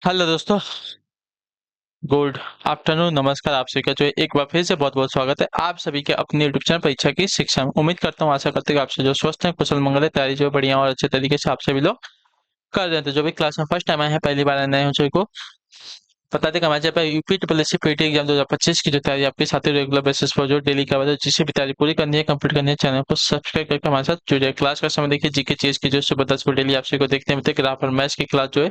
Hello दोस्तों। Good afternoon, नमस्कार। आप सभी का जो है एक बार फिर से बहुत बहुत स्वागत है आप सभी के अपने यूट्यूब चैनल परीक्षा की शिक्षा में। उम्मीद करता हूँ, आशा करते हैं कि आपसे जो स्वस्थ है, कुशल मंगल है, तैयारी जो है बढ़िया और अच्छे तरीके से आप सभी लोग कर रहे हैं। तो जो भी क्लास में फर्स्ट टाइम आए हैं, पहली बार नए हो सभी को बता दें कि हमारे चैनल पर UP triple S C PT exam 2025 की जो तैयारी आपके साथ ही रेगुलर बेसिस पर जो डेली का वजह जिसे भी तैयारी पूरी करनी है, कंप्लीट करनी है, चैनल को सब्सक्राइब करके हमारे साथ जुड़िए। क्लास का समय देखिए, जीके चीज की जो सुबह 10 बजे डेली आप सभी को देखते हैं मिलते हैं। मैथ्स की क्लास जो है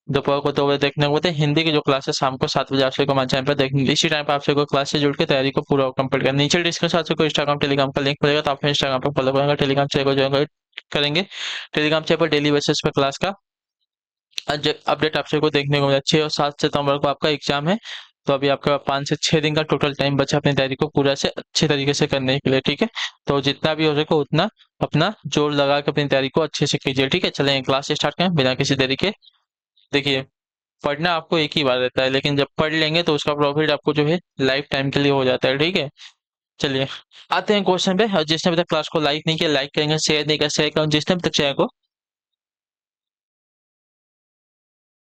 दोपहर को 2 बजे देखने को मिलते हैं। हिंदी की जो क्लास है शाम को 7 बजे आप सबको हमारे चैनल पर देखेंगे। इसी टाइम पर आप सबको क्लास से जुड़ के तैयारी को पूरा कंप्लीट करना। नीचे डिस्क्रिप्शन आप सबको इंस्टाग्राम टेलीग्राम का लिंक मिलेगा, तो आप इंस्टाग्राम पर फॉलो करेंगे, टेलीग्राम चैनल को ज्वाइन करेंगे। टेलीग्राम चैनल पर डेली बेसिस पर क्लास का अपडेट आप सबको देखने को मिलेगा। 6 और 7 सितंबर को आपका एग्जाम है, तो अभी आपका 5 से 6 दिन का टोटल टाइम बचा अपनी तैयारी को पूरा से अच्छे तरीके से करने के लिए। ठीक है, तो जितना भी हो सके उतना अपना जोर लगा के अपनी तैयारी को अच्छे से कीजिए। ठीक है, चलें क्लास स्टार्ट करें बिना किसी देरी के। देखिए, पढ़ना आपको एक ही बार रहता है, लेकिन जब पढ़ लेंगे तो उसका प्रॉफिट आपको जो है लाइफ टाइम के लिए हो जाता है। ठीक है, चलिए आते हैं क्वेश्चन पे। और जिसने अभी तक क्लास को लाइक नहीं किया, लाइक करेंगे, शेयर नहीं किया, शेयर करेंगे। जिसने अभी तक चैनल को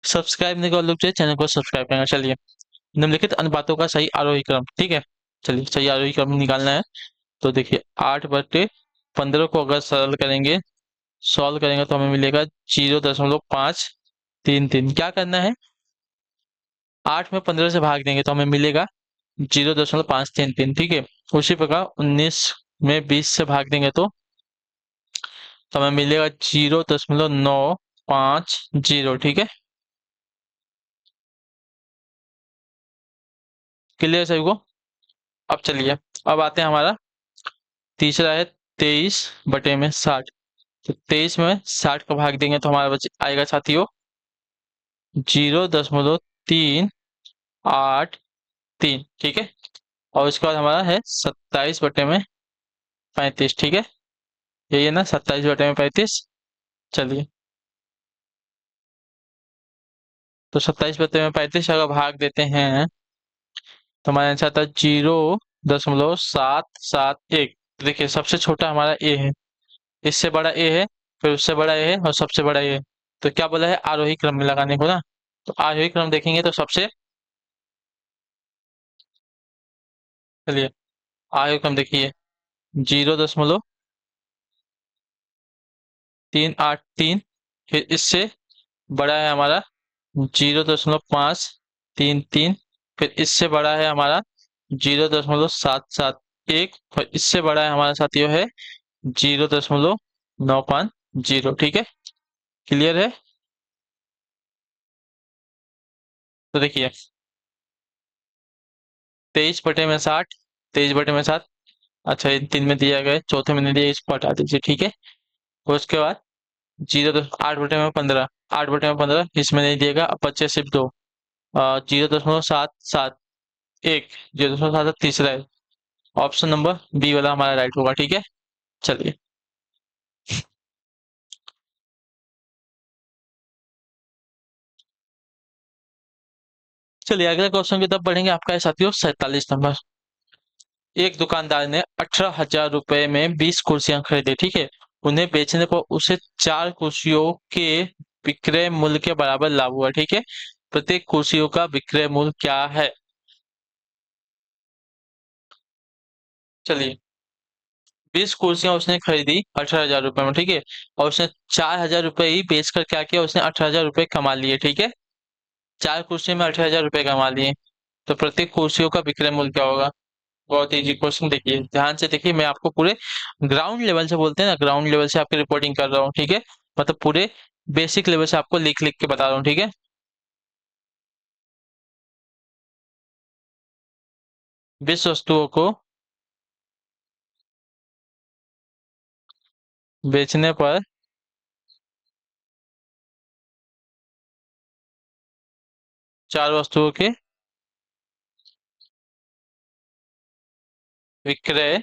सब्सक्राइब नहीं किया, लोग जो है चैनल को सब्सक्राइब करेंगे। चलिए, निम्नलिखित अनुपातों का सही आरोही क्रम। ठीक है, चलिए सही आरोही क्रम निकालना है। तो देखिए, 8/15 को अगर सरल करेंगे, सॉल्व करेंगे, तो हमें मिलेगा 0.533। क्या करना है, 8 में 15 से भाग देंगे तो हमें मिलेगा 0.533। ठीक है, उसी प्रकार 19 में 20 से भाग देंगे तो हमें मिलेगा 0.950। ठीक है, क्लियर सभी को। अब चलिए, अब आते हैं हमारा तीसरा है 23/60। तो 23 में 60 को भाग देंगे तो हमारा बच आएगा साथियों 0.383। ठीक है, और उसके बाद हमारा है 27/35। ठीक है, यही है ना, 27/35। चलिए, तो 27/35 अगर भाग देते हैं तो हमारा आंसर आता है 0.771। देखिए, सबसे छोटा हमारा ए है, इससे बड़ा ए है, फिर उससे बड़ा ए है और सबसे बड़ा ए है। तो क्या बोला है, आरोही क्रम में लगाने को ना। तो आरोही क्रम देखेंगे तो सबसे, चलिए आरोही क्रम देखिए, 0.383। फिर इससे बड़ा है हमारा 0.533। फिर इससे बड़ा है हमारा 0.771। और इससे बड़ा है हमारा साथियों है 0.950। ठीक है, क्लियर है। तो देखिए, 23/60, 23/60। अच्छा, ये 3 में दिया गया है, चौथे में नहीं दिया, इसको हटा दीजिए। ठीक है, और उसके बाद 8/15, 8/15 इसमें नहीं दिएगा। अब 25 सिर्फ दो, 0.771। 0.7 तीसरा है, ऑप्शन नंबर बी वाला हमारा राइट होगा। ठीक है, चलिए चलिए अगले क्वेश्चन की तरफ बढ़ेंगे। आपका है साथियों 47 नंबर। एक दुकानदार ने 18,000 रुपए में 20 कुर्सियां खरीदी। ठीक है, उन्हें बेचने पर उसे 4 कुर्सियों के विक्रय मूल्य के बराबर लाभ हुआ। ठीक है, प्रत्येक कुर्सियों का विक्रय मूल्य क्या है। चलिए, 20 कुर्सियां उसने खरीदी 18,000 रुपए में। ठीक है, और उसने 4,000 रुपए ही बेचकर क्या किया, उसने 18,000 रुपए कमा लिए। ठीक है, 4 कुर्सियों में 18,000 रुपए कमा लिए, तो प्रत्येक कुर्सियों का विक्रय मूल्य क्या होगा। बहुत इजी क्वेश्चन। देखिए ध्यान से देखिए, मैं आपको पूरे ग्राउंड लेवल से, बोलते हैं ना, ग्राउंड लेवल से आपकी रिपोर्टिंग कर रहा हूँ। ठीक है, मतलब पूरे बेसिक लेवल से आपको लिख लिख के बता रहा हूँ। ठीक है, 20 वस्तुओं को बेचने पर 4 वस्तुओं के विक्रय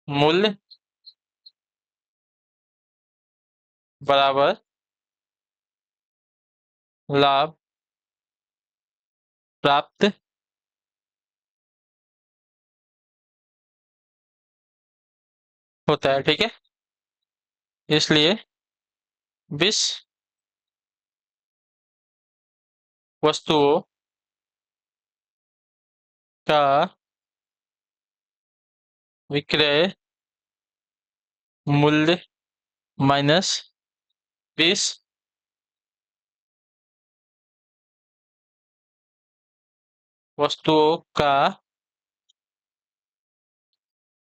मूल्य बराबर लाभ प्राप्त होता है। ठीक है, इसलिए 20 वस्तुओं का विक्रय मूल्य माइनस 20 वस्तुओं का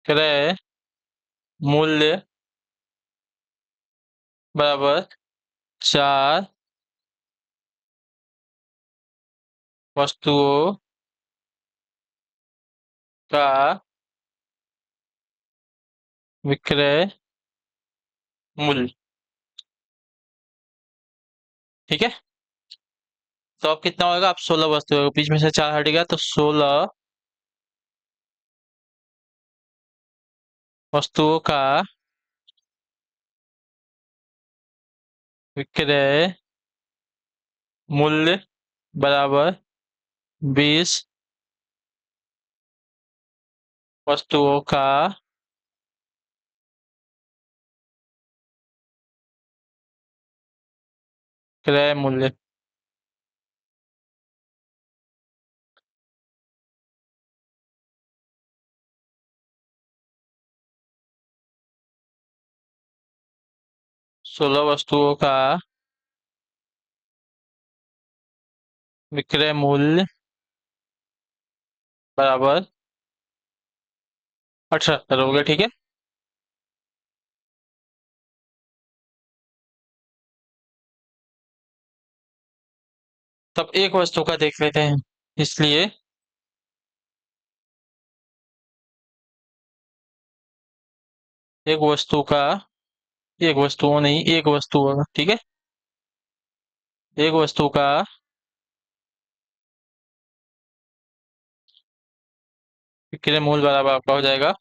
क्रय मूल्य बराबर 4 वस्तुओं का विक्रय मूल्य। ठीक है, तो अब कितना होगा? आप 16 वस्तुओं बीच में से 4 हट गया तो 16 वस्तुओं का विक्रय मूल्य बराबर 20 वस्तुओं का क्रय मूल्य। 16 वस्तुओं का विक्रय मूल्य बराबर 78 हो गया। ठीक है, तब एक वस्तु का देख लेते हैं, इसलिए एक वस्तु का, एक वस्तु नहीं, एक वस्तु होगा। ठीक है, एक वस्तु का विक्रय मूल्य बराबर आपका हो जाएगा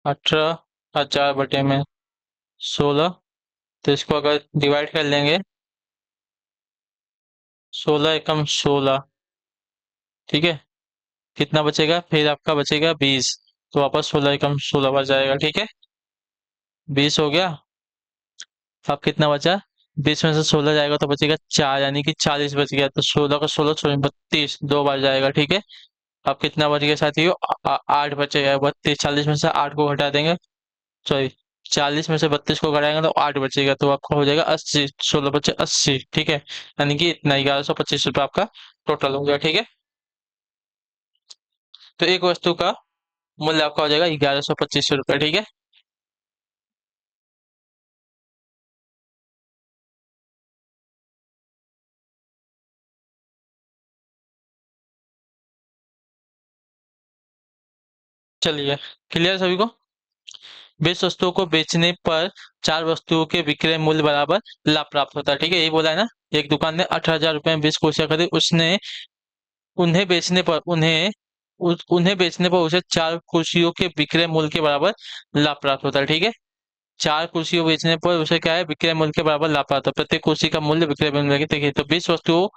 18,000 बटे में 16। तो इसको अगर डिवाइड कर लेंगे, 16 एकम 16। ठीक है, कितना बचेगा? फिर आपका बचेगा 20। तो वापस 16 एकम 16 बच जाएगा। ठीक है, 20 हो गया। अब कितना बचा? 20 में से 16 जाएगा तो बचेगा 4, यानी कि 40 बच गया। तो 16 का 16 छोड़ 32 दो बार जाएगा। ठीक है, अब कितना बच गया साथियों? 8 बचेगा। 32, 40 में से 8 को घटा देंगे, सॉरी 40 में से 32 को घटाएंगे तो 8 बचेगा। तो आपका हो जाएगा 80, 16 बचे 80। ठीक है, यानी कि इतना 1125 रुपये आपका टोटल हो गया। ठीक है, तो एक वस्तु का मूल्य आपका हो जाएगा 1125 रुपये। ठीक है, चलिए, क्लियर सभी को? 20 वस्तुओं को बेचने पर 4 वस्तुओं के विक्रय मूल्य बराबर लाभ प्राप्त होता है। ठीक है, यही बोला है ना। एक दुकान ने 18,000 रुपए में 20 कुर्सियां खरीदी, उसने उन्हें बेचने पर उन्हें बेचने पर उसे 4 कुर्सियों के विक्रय मूल्य के बराबर लाभ प्राप्त होता है। ठीक है, 4 कुर्सियों बेचने पर उसे क्या है? विक्रय मूल्य के बराबर लाभ प्राप्त होता है। प्रत्येक कुर्सी का मूल्य विक्रय मूल्य के, देखिए, तो 20 वस्तुओं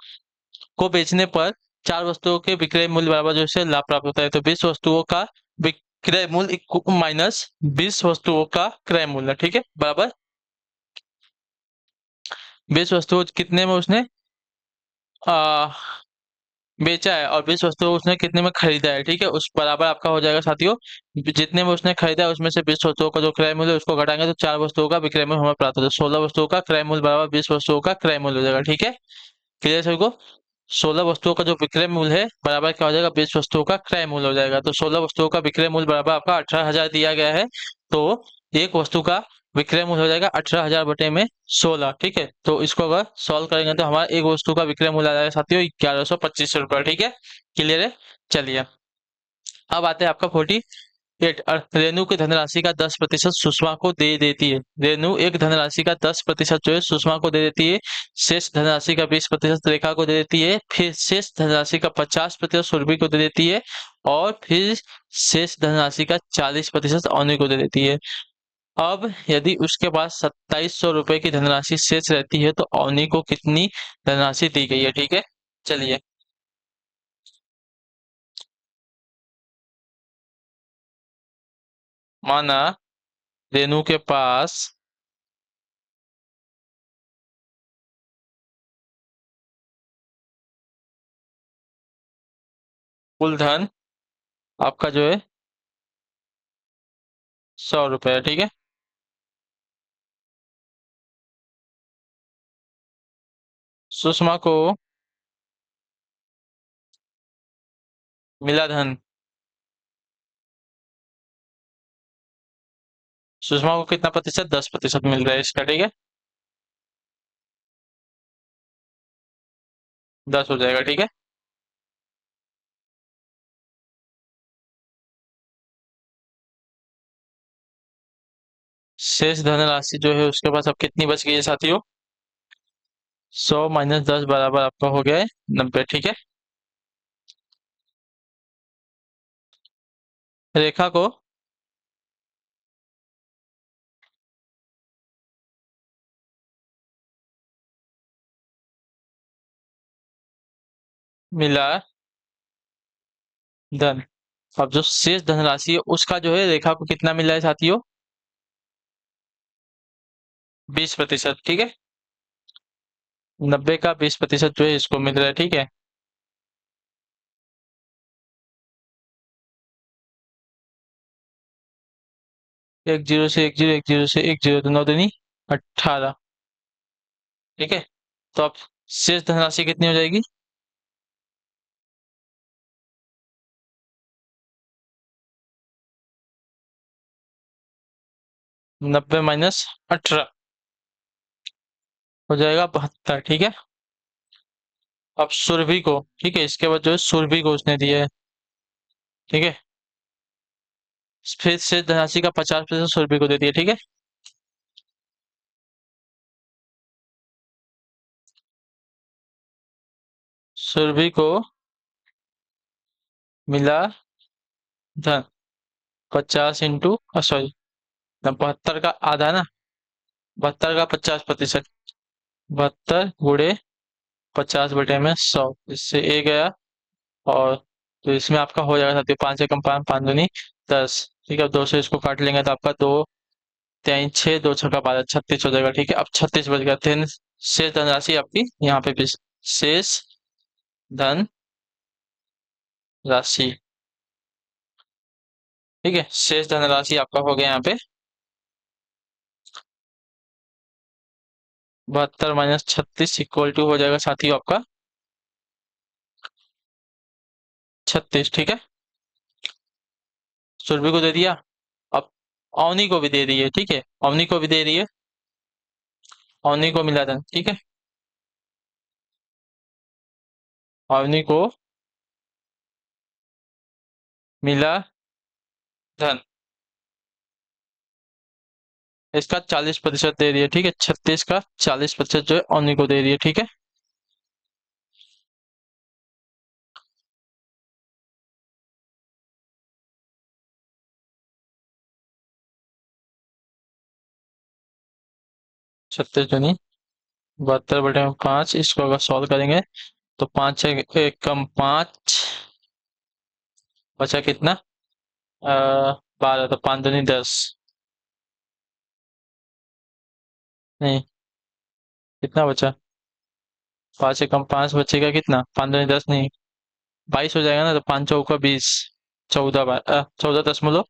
को बेचने पर 4 वस्तुओं के विक्रय मूल्य बराबर जो है लाभ प्राप्त होता है। तो 20 वस्तुओं का विक्रय मूल्य माइनस 20 वस्तुओं का क्रय मूल्य। ठीक है, बराबर 20 वस्तुओं कितने में उसने आ, बेचा है और 20 वस्तुओं उसने कितने में खरीदा है। ठीक है, उस बराबर आपका हो जाएगा साथियों, जितने में उसने खरीदा है उसमें से 20 वस्तुओं का जो क्रय मूल्य है उसको घटाएंगे तो 4 वस्तुओं का विक्रय मूल्य हमें प्राप्त होता है। 16 वस्तुओं का क्रय मूल्य बराबर 20 वस्तुओं का क्रय मूल्य हो जाएगा। ठीक है, क्लियर सभी को? 16 वस्तुओं का जो विक्रय मूल्य है बराबर क्या हो जाएगा? 20 वस्तुओं का क्रय मूल्य हो जाएगा। तो 16 वस्तुओं का विक्रय मूल्य बराबर आपका 18,000 दिया गया है। तो एक वस्तु का विक्रय मूल्य हो जाएगा 18,000 बटे में 16। ठीक है, तो इसको अगर सॉल्व करेंगे तो हमारा एक वस्तु का विक्रय मूल्य आ जाएगा साथियों 1125 रुपये। ठीक है, क्लियर है? चलिए, अब आते हैं आपका 48। रेणु की धनराशि का 10% सुषमा को दे देती है। रेणु एक धनराशि का 10% जो है सुषमा को दे देती है। शेष धनराशि का 20% रेखा को दे देती है। फिर शेष धनराशि का 50% सुरभि को दे देती है। और फिर शेष धनराशि का 40% अवनी को दे देती है। अब यदि उसके पास 2700 रुपए की धनराशि शेष रहती है तो अवनी को कितनी धनराशि दी गई है? ठीक है, चलिए, माना रेणु के पास कुल धन आपका जो है 100 रुपये, ठीक है। सुषमा को मिला धन। सुषमा को कितना प्रतिशत? 10% मिल रहा है इसका, ठीक है। 10 हो जाएगा, ठीक है। शेष धनराशि जो है उसके पास अब कितनी बच गई है साथियों? 100 - 10 बराबर आपका हो गया है 90, ठीक है। रेखा को मिला धन। अब जो शेष धनराशि है उसका जो है रेखा को कितना मिला है साथियों? 20%, ठीक है। 90 का 20% जो है इसको मिल रहा है, ठीक है। एक जीरो से एक जीरो, एक जीरो से एक जीरो, तो 9 दूनी 18, ठीक है। तो अब शेष धनराशि कितनी हो जाएगी? 90 - 18 हो जाएगा 72, ठीक है। अब सुरभि को, ठीक है, इसके बाद जो है सुरभि को उसने दिया है, ठीक है। फिर शेष धनराशि का 50% सुरभि को दे दिया, ठीक है। सुरभि को मिला धन 50 इंटू, सॉरी, 72 का आधा ना, 72 का 50%, 72 × 50/100, इससे ए गया। और तो इसमें आपका हो जाएगा साथियों 5 से कम 5, 5 दूनी 10, ठीक है। 2 से इसको काट लेंगे तो आपका 2×3 = 6, 2×6 = 12, 36 हो जाएगा, ठीक है। अब 36 बच गया। फिर शेष धनराशि आपकी यहाँ पे भी शेष धन राशि, ठीक है। शेष धनराशि आपका हो गया यहाँ पे 72 - 36 हो जाएगा साथियों आपका 36, ठीक है। सुरभि को दे दिया। अब अवनी को भी दे दिए, ठीक है, अवनी को भी दे दिए। अवनी को मिला धन, ठीक है। अवनी को मिला धन, इसका 40% दे दिए, ठीक है। 36 का 40% जो है अवनी को दे दिए, ठीक है। छत्तीस दूनी 72/5, इसको अगर सॉल्व करेंगे तो 5 एक कम 5, बचा कितना? 12, तो 5 दूनी 10, नहीं, कितना बचा? 5 से कम 5 बचेगा कितना? 5 दूनी 10 नहीं, 22 हो जाएगा ना, तो 5×4 = 20, 14 बार 14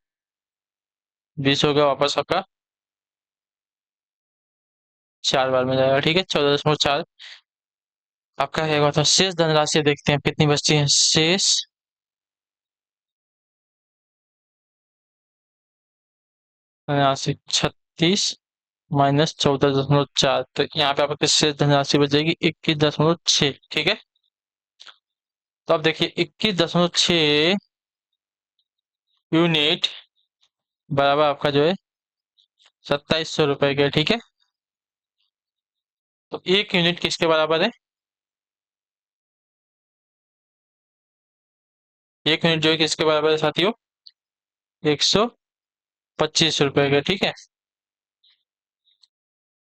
हो गया वापस आपका 4 बार में जाएगा, ठीक है। 14.4 आपका रहेगा। तो शेष धनराशि देखते हैं कितनी बचती है। शेष धनराशि 36 - 14.4, तो यहाँ पे आपकी शेष धनराशि बच जाएगी 21.6, ठीक है। तो अब देखिए 21.6 यूनिट बराबर आपका जो है 2700 रुपए के, ठीक है। तो 1 यूनिट किसके बराबर है? 1 यूनिट जो है किसके बराबर है साथियों? 125 रुपए के, ठीक है।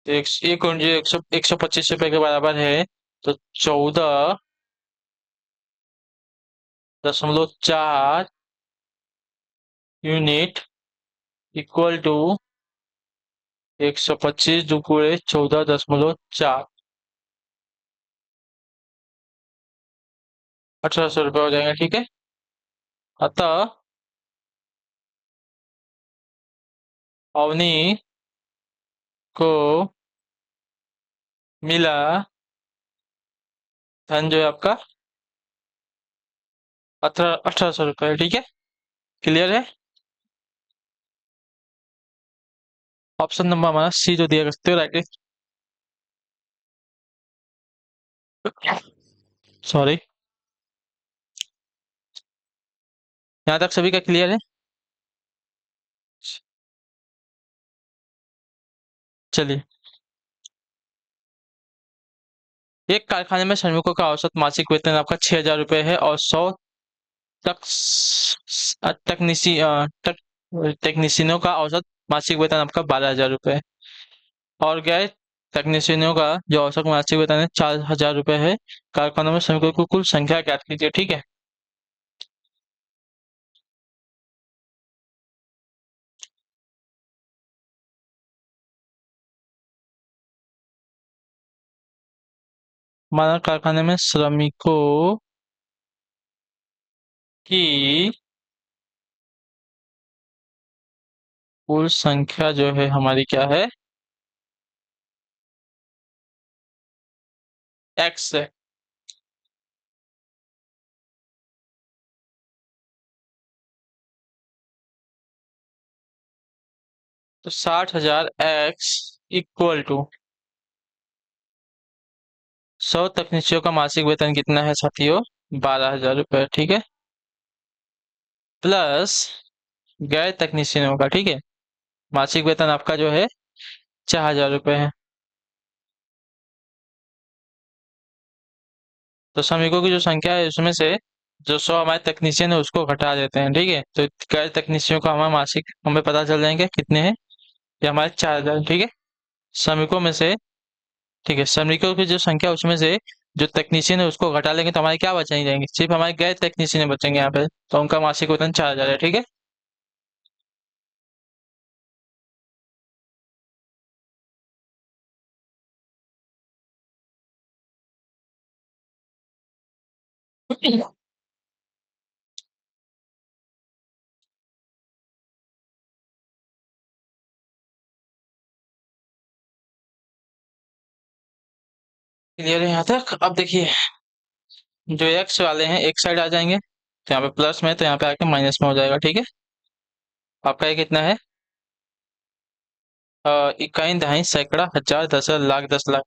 तो एक यूनिट जो 125 रुपए के बराबर है, तो 14.4 यूनिट इक्वल टू 125 × 14.4, 1800 रुपये हो जाएगा, ठीक है। अतः अवनी को मिला धन जो है आपका 1800 रुपये। ठीक है, क्लियर है। ऑप्शन नंबर हमारा सी जो दिया करते हो राइट। सॉरी, यहाँ तक सभी का क्लियर है। चलिए, एक कारखाने में श्रमिकों का औसत मासिक वेतन आपका 6,000 रुपये है और 100 तक टेक्नीशियनों का औसत मासिक वेतन आपका 12,000 रुपये है और गैर टेक्नीशियनों का जो औसत मासिक वेतन है 4,000 रुपये है। कारखानों में श्रमिकों की कुल संख्या ज्ञात कीजिए। ठीक है, हमारा कारखाने में श्रमिकों की कुल संख्या जो है हमारी क्या है, एक्स है। तो 60,000 एक्स इक्वल टू 100 तकनीशियों का मासिक वेतन कितना है साथियों, 12,000 रुपये। ठीक है, प्लस गैर तकनीशियनों का, ठीक है, मासिक वेतन आपका जो है 4,000 रुपये है। तो श्रमिकों की जो संख्या है उसमें से जो 100 हमारे तकनीशियन है उसको घटा देते हैं। ठीक है, तो गैर तकनीशियों का हमारा मासिक हमें पता चल जाएंगे कितने हैं, ये हमारे 4,000। ठीक है, श्रमिकों में से, ठीक है, श्रमिकों की जो संख्या उसमें से जो तकनीशियन है उसको घटा लेंगे तो हमारे क्या बच जाएंगे, सिर्फ हमारे गैर तकनीशियन बचेंगे यहाँ पे, तो उनका मासिक वेतन 4,000 है। ठीक है, क्लियर है यहाँ तक। अब देखिए, जो एक्स वाले हैं एक साइड आ जाएंगे, तो यहाँ पे प्लस में है, तो यहाँ पे आके माइनस में हो जाएगा। ठीक है, आपका ये कितना है, इकाई दहाई सैकड़ा हजार दस लाख 10 लाख।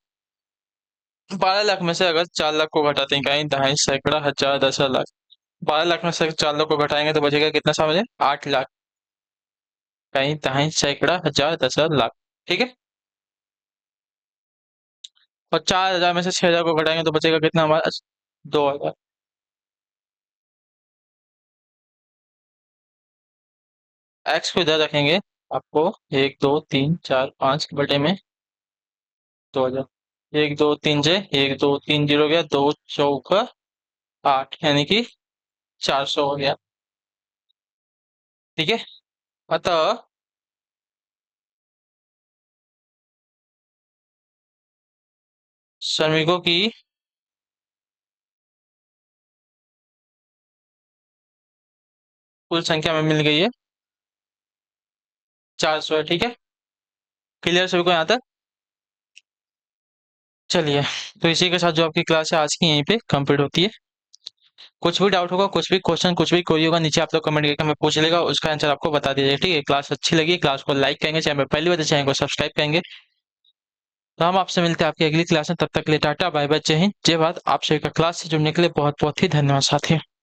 12 लाख में से अगर 4 लाख को घटाते हैं, इकाई दहाई सैकड़ा हजार 10 लाख, 12 लाख में से 4 लाख को घटाएंगे तो बचेगा कितना समझे, 8 लाख। इकाई दहाई सैकड़ा हजार 10 लाख। ठीक है, और 4,000 में से 6,000 को घटाएंगे तो बचेगा कितना हमारा, 2,000। एक्स को इधर रखेंगे, आपको 1 2 3 4 5 बटे में 2,000। 1 2 3 1 2 3 0 गया, 2 चौका 8 यानी कि 400 हो गया। ठीक है, अतः श्रमिकों की कुल संख्या में मिल गई है 400 है। ठीक है, क्लियर सभी को यहाँ तक। चलिए, तो इसी के साथ जो आपकी क्लास है आज की यहीं पे कंप्लीट होती है। कुछ भी डाउट होगा, कुछ भी क्वेश्चन, कुछ भी क्वेरी होगा, नीचे आप लोग कमेंट करके हमें पूछ लेगा, उसका आंसर आपको बता दीजिएगा। ठीक है, क्लास अच्छी लगी, क्लास को लाइक करेंगे, चैनल पर पहली बार तो चैनल को सब्सक्राइब करेंगे। तो हम आपसे मिलते हैं आपकी अगली क्लास में, तब तक के लिए टाटा बाय बाय, जय हिंद जय भारत। आप सभी का क्लास से जुड़ने के लिए बहुत बहुत ही धन्यवाद साथियों।